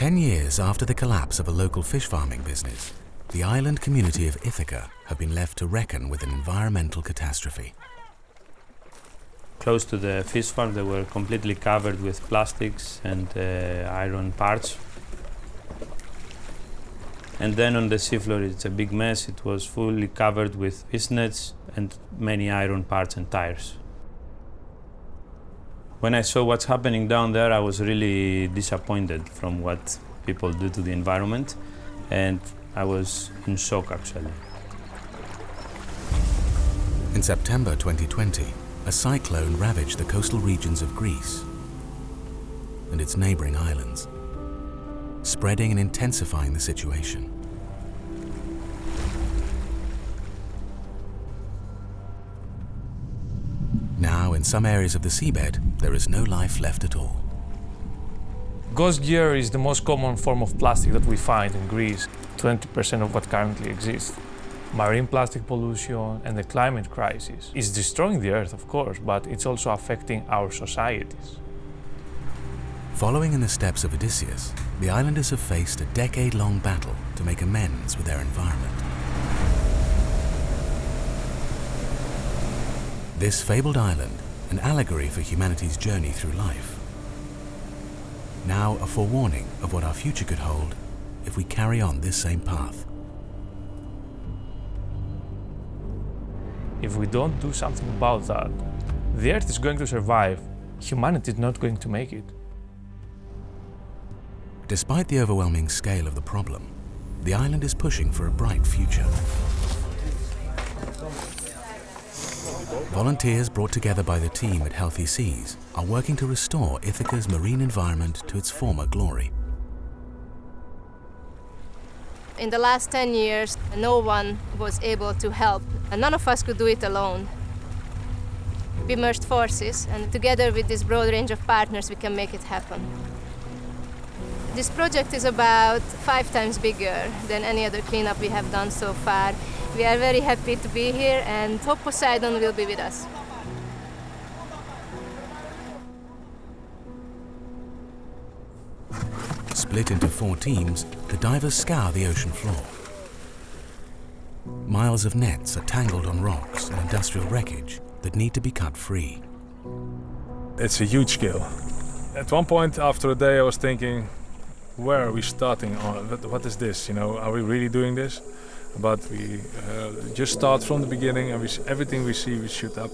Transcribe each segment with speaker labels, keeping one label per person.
Speaker 1: 10 years after the collapse of a local fish farming business, the island community of Ithaca have been left to reckon with an environmental catastrophe.
Speaker 2: Close to the fish farm, they were completely covered with plastics and iron parts. And then on the seafloor, it's a big mess. It was fully covered with fish nets and many iron parts and tires. When I saw what's happening down there, I was really disappointed from what people do to the environment, and I was in shock, actually.
Speaker 1: In September 2020, a cyclone ravaged the coastal regions of Greece and its neighboring islands, spreading and intensifying the situation. Now, in some areas of the seabed, there is no life left at all.
Speaker 3: Ghost gear is the most common form of plastic that we find in Greece, 20% of what currently exists. Marine plastic pollution and the climate crisis is destroying the Earth, of course, but it's also affecting our societies.
Speaker 1: Following in the steps of Odysseus, the islanders have faced a decade-long battle to make amends with their environment. This fabled island, an allegory for humanity's journey through life. Now a forewarning of what our future could hold if we carry on this same path.
Speaker 3: If we don't do something about that, the Earth is going to survive. Humanity is not going to make it.
Speaker 1: Despite the overwhelming scale of the problem, the island is pushing for a bright future. Volunteers brought together by the team at Healthy Seas are working to restore Ithaca's marine environment to its former glory.
Speaker 4: In the last 10 years, no one was able to help, and none of us could do it alone. We merged forces, and together with this broad range of partners, we can make it happen. This project is about 5 times bigger than any other cleanup we have done so far. We are very happy to be here and hope Poseidon will be with us.
Speaker 1: Split into 4 teams, the divers scour the ocean floor. Miles of nets are tangled on rocks and industrial wreckage that need to be cut free.
Speaker 5: It's a huge scale. At one point after a day I was thinking, where are we starting on? What is this? Are we really doing this? But we just start from the beginning, and everything we see we shoot up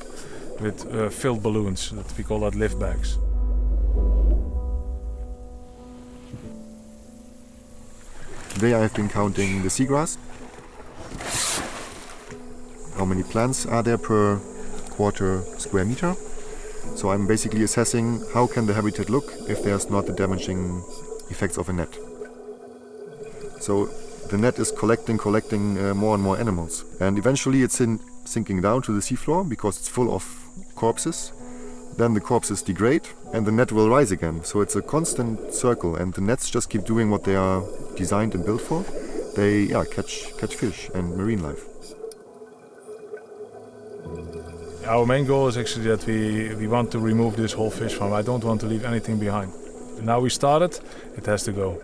Speaker 5: with filled balloons. That we call that lift bags.
Speaker 6: Today I have been counting the seagrass. How many plants are there per quarter square meter? So I'm basically assessing how can the habitat look if there's not the damaging effects of a net. So the net is collecting more and more animals. And eventually it's sinking down to the seafloor because it's full of corpses. Then the corpses degrade and the net will rise again. So it's a constant circle, and the nets just keep doing what they are designed and built for. They catch fish and marine life.
Speaker 5: Our main goal is actually that we want to remove this whole fish farm. I don't want to leave anything behind. Now we started, it has to go.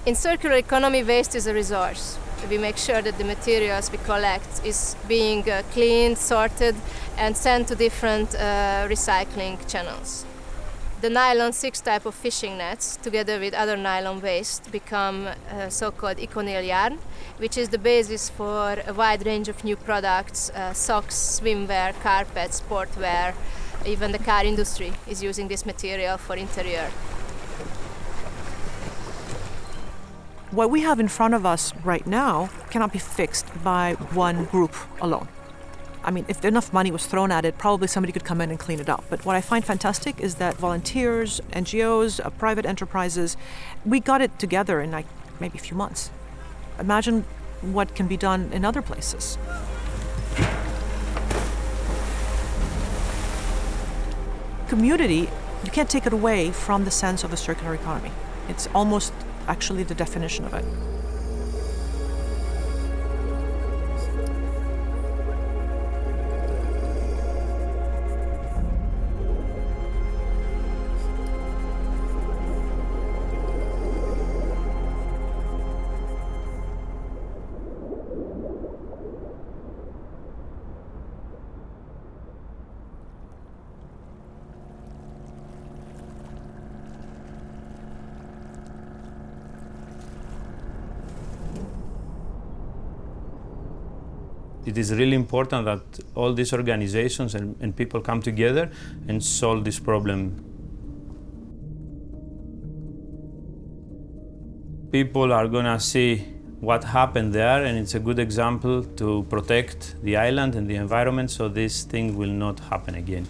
Speaker 4: In circular economy, waste is a resource. We make sure that the materials we collect is being cleaned, sorted, and sent to different recycling channels. The nylon 6 type of fishing nets, together with other nylon waste, become so-called EcoNail yarn, which is the basis for a wide range of new products, socks, swimwear, carpets, sportwear. Even the car industry is using this material for interior.
Speaker 7: What we have in front of us right now cannot be fixed by one group alone. I mean, if enough money was thrown at it, probably somebody could come in and clean it up. But what I find fantastic is that volunteers, NGOs, private enterprises, we got it together in maybe a few months. Imagine what can be done in other places. Community, you can't take it away from the sense of a circular economy. It's almost actually the definition of it.
Speaker 2: It is really important that all these organizations and people come together and solve this problem. People are gonna see what happened there, and it's a good example to protect the island and the environment so this thing will not happen again.